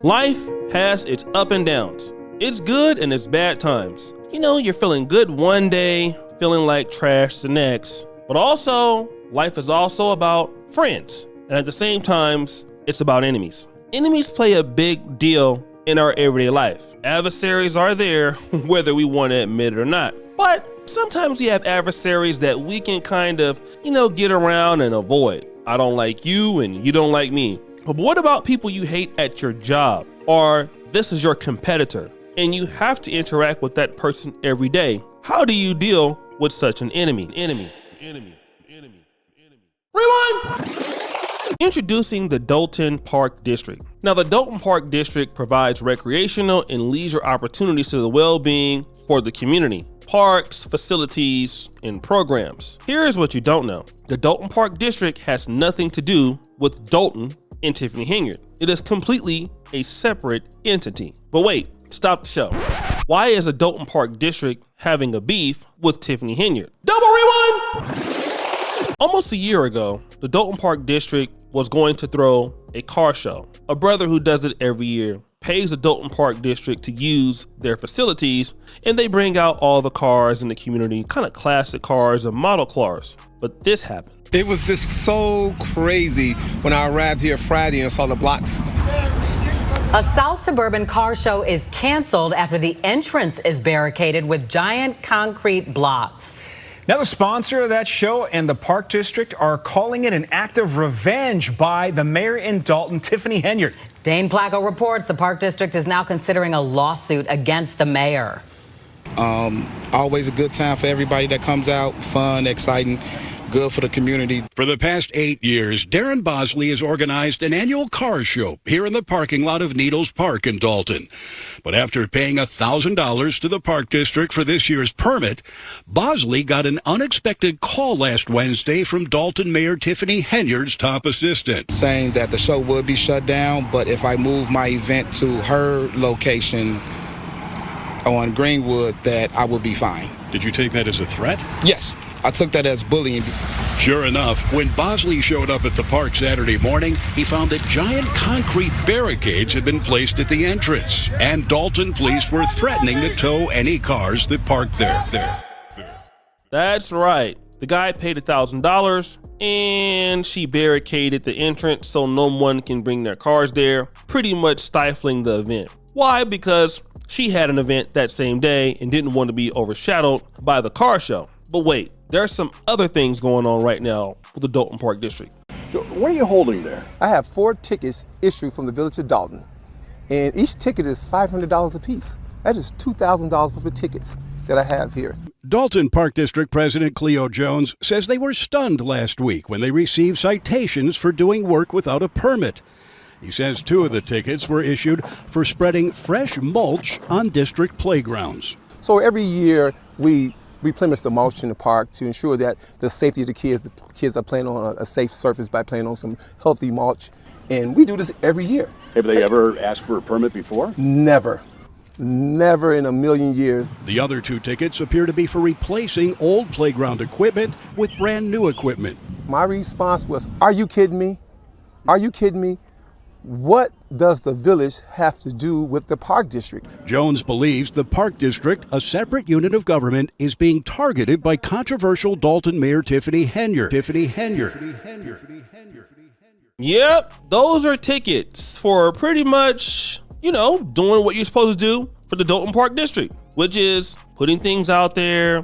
Life has its up and downs. It's good and it's bad times. You know, you're feeling good one day, feeling like trash the next. But also, life is also about friends. And at the same times, it's about enemies. Enemies play a big deal in our everyday life. Adversaries are there, whether we want to admit it or not. But sometimes we have adversaries that we can kind of, get around and avoid. I don't like you and you don't like me. But what about people you hate at your job? Or this is your competitor and you have to interact with that person every day. How do you deal with such an enemy? Rewind! Introducing the Dolton Park District. Now, the Dolton Park District provides recreational and leisure opportunities to the well-being for the community. Parks, facilities, and programs. Here's what you don't know. The Dolton Park District has nothing to do with Dolton and Tiffany Henyard. It is completely a separate entity. But wait, stop the show. Why is the Dolton Park District having a beef with Tiffany Henyard? Double rewind! Almost a year ago, the Dolton Park District was going to throw a car show. A brother who does it every year pays the Dolton Park District to use their facilities, and they bring out all the cars in the community, kind of classic cars and model cars. But this happened. It was just so crazy when I arrived here Friday and saw the blocks. A South Suburban car show is canceled after the entrance is barricaded with giant concrete blocks. Now, the sponsor of that show and the Park District are calling it an act of revenge by the mayor in Dolton, Tiffany Henyard. Dane Placco reports the Park District is now considering a lawsuit against the mayor. Always a good time for everybody that comes out, fun, exciting, good for the community. For the past 8 years, Darren Bosley has organized an annual car show here in the parking lot of Needles Park in Dolton. But after paying $1,000 to the Park District for this year's permit, Bosley got an unexpected call last Wednesday from Dolton Mayor Tiffany Henyard's top assistant, saying that the show would be shut down, but if I move my event to her location on Greenwood, that I will be fine. Did you take that as a threat? Yes. I took that as bullying. Sure enough, when Bosley showed up at the park Saturday morning, he found that giant concrete barricades had been placed at the entrance, and Dolton police were threatening to tow any cars that parked there. That's right. The guy paid $1,000 and she barricaded the entrance so no one can bring their cars there, pretty much stifling the event. Why? Because she had an event that same day and didn't want to be overshadowed by the car show. But wait, there are some other things going on right now with the Dolton Park District. So what are you holding there? I have 4 tickets issued from the village of Dolton, and each ticket is $500 a piece. That is $2,000 worth of tickets that I have here. Dolton Park District President Cleo Jones says they were stunned last week when they received citations for doing work without a permit. He says 2 of the tickets were issued for spreading fresh mulch on district playgrounds. So every year we replenish the mulch in the park to ensure that the safety of the kids are playing on a safe surface by playing on some healthy mulch. And we do this every year. Have they ever asked for a permit before? Never in a million years. The other 2 tickets appear to be for replacing old playground equipment with brand new equipment. My response was, are you kidding me? Are you kidding me? What does the village have to do with the Park District? Jones believes the Park District, a separate unit of government, is being targeted by controversial Dolton Mayor Tiffany Henyard. Yep, those are tickets for pretty much, doing what you're supposed to do for the Dolton Park District, which is putting things out there,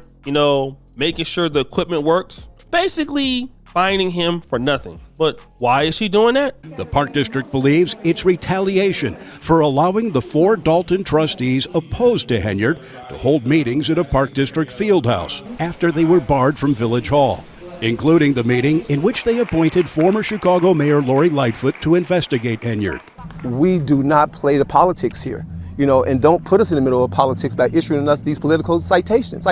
making sure the equipment works. Basically, fining him for nothing. But why is she doing that? The Park District believes it's retaliation for allowing the 4 Dolton trustees opposed to Henyard to hold meetings at a Park District field house after they were barred from Village Hall, including the meeting in which they appointed former Chicago Mayor Lori Lightfoot to investigate Henyard. We do not play the politics here, and don't put us in the middle of politics by issuing us these political citations.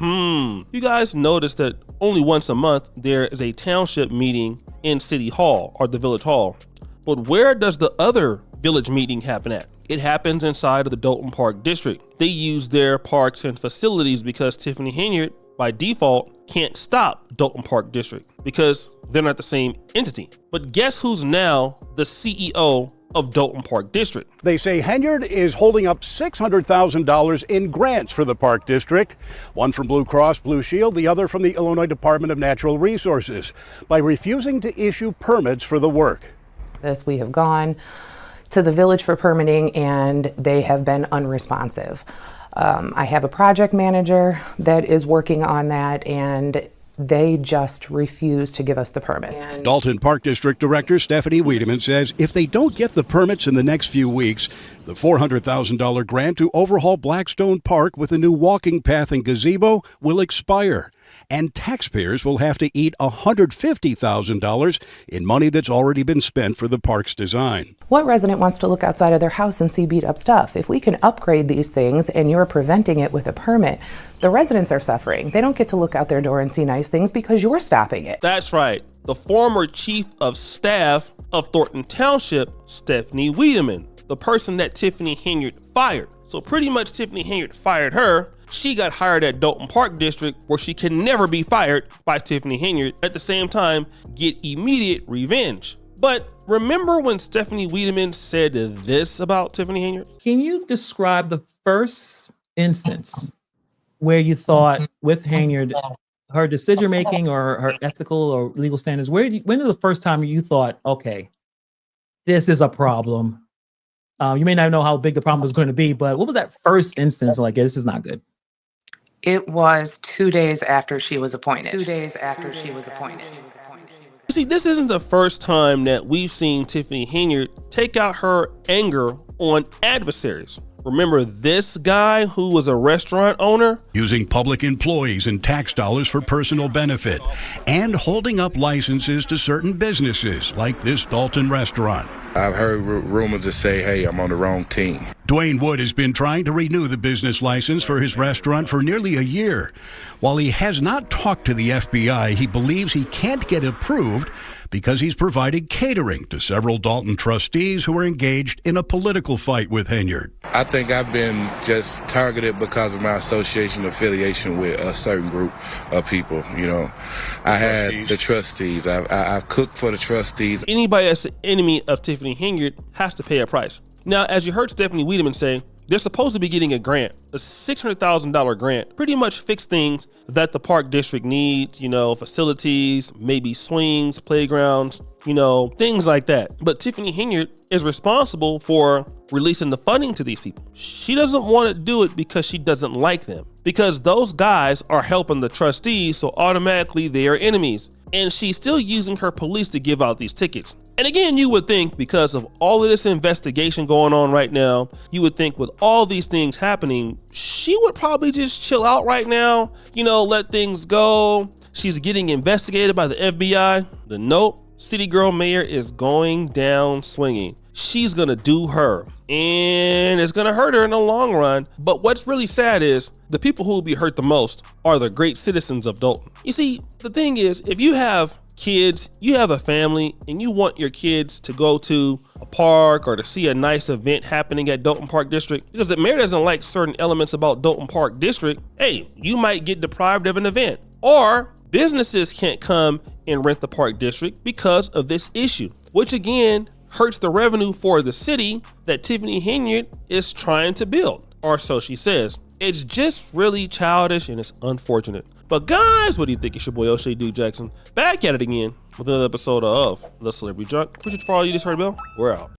You guys notice that only once a month there is a township meeting in City Hall or the Village Hall. But where does the other village meeting happen at? It happens inside of the Dolton Park District. They use their parks and facilities because Tiffany Henyard, by default, can't stop Dolton Park District because they're not the same entity. But guess who's now the CEO of Dolton Park District? They say Henyard is holding up $600,000 in grants for the Park District, one from Blue Cross Blue Shield, the other from the Illinois Department of Natural Resources, by refusing to issue permits for the work. We have gone to the village for permitting and they have been unresponsive. I have a project manager that is working on that and they just refuse to give us the permits. Dolton Park District Director Tiffany Henyard says if they don't get the permits in the next few weeks, the $400,000 grant to overhaul Blackstone Park with a new walking path and gazebo will expire. And taxpayers will have to eat $150,000 in money that's already been spent for the park's design. What resident wants to look outside of their house and see beat up stuff? If we can upgrade these things and you're preventing it with a permit, the residents are suffering. They don't get to look out their door and see nice things because you're stopping it. That's right. The former chief of staff of Thornton Township, Tiffany Henyard, the person that Tiffany Henyard fired. So pretty much Tiffany Henyard fired her. She got hired at Dolton Park District where she can never be fired by Tiffany Henyard, at the same time get immediate revenge. But remember when Tiffany Henyard said this about Tiffany Henyard? Can you describe the first instance where you thought with Henyard, her decision making or her ethical or legal standards, when was the first time you thought, okay, this is a problem? You may not know how big the problem is going to be, but what was that first instance like, this is not good? It was 2 days after she was appointed. You see, this isn't the first time that we've seen Tiffany Henyard take out her anger on adversaries. Remember this guy who was a restaurant owner? Using public employees and tax dollars for personal benefit and holding up licenses to certain businesses like this Dolton restaurant. I've heard rumors that say, hey, I'm on the wrong team. Dwayne Wood has been trying to renew the business license for his restaurant for nearly a year. While he has not talked to the FBI, he believes he can't get approved because he's provided catering to several Dolton trustees who are engaged in a political fight with Henyard. I think I've been just targeted because of my association affiliation with a certain group of people. You know, I had the trustees. I've cooked for the trustees. Anybody that's an enemy of Tiffany Henyard has to pay a price. Now, as you heard Tiffany Henyard say, they're supposed to be getting a grant, a $600,000 grant, pretty much fix things that the park district needs, you know, facilities, maybe swings, playgrounds, you know, things like that. But Tiffany Henyard is responsible for releasing the funding to these people. She doesn't want to do it because she doesn't like them, because those guys are helping the trustees, so automatically they are enemies. And she's still using her police to give out these tickets. And again, you would think because of all of this investigation going on right now, you would think with all these things happening, she would probably just chill out right now, you know, let things go. She's getting investigated by the FBI. The nope, city girl mayor is going down swinging. She's gonna do her, and it's gonna hurt her in the long run. But what's really sad is the people who will be hurt the most are the great citizens of Dolton. You see, the thing is, if you have kids, you have a family, and you want your kids to go to a park or to see a nice event happening at Dolton Park District, because the mayor doesn't like certain elements about Dolton Park District, hey, you might get deprived of an event. Or businesses can't come and rent the park district because of this issue, which again hurts the revenue for the city that Tiffany Henyard is trying to build, or so she says. It's just really childish and it's unfortunate. But guys, what do you think? It's your boy O'Shea Duke Jackson, back at it again with another episode of The Celebrity Junk. Appreciate you for all you just heard, Bill. We're out.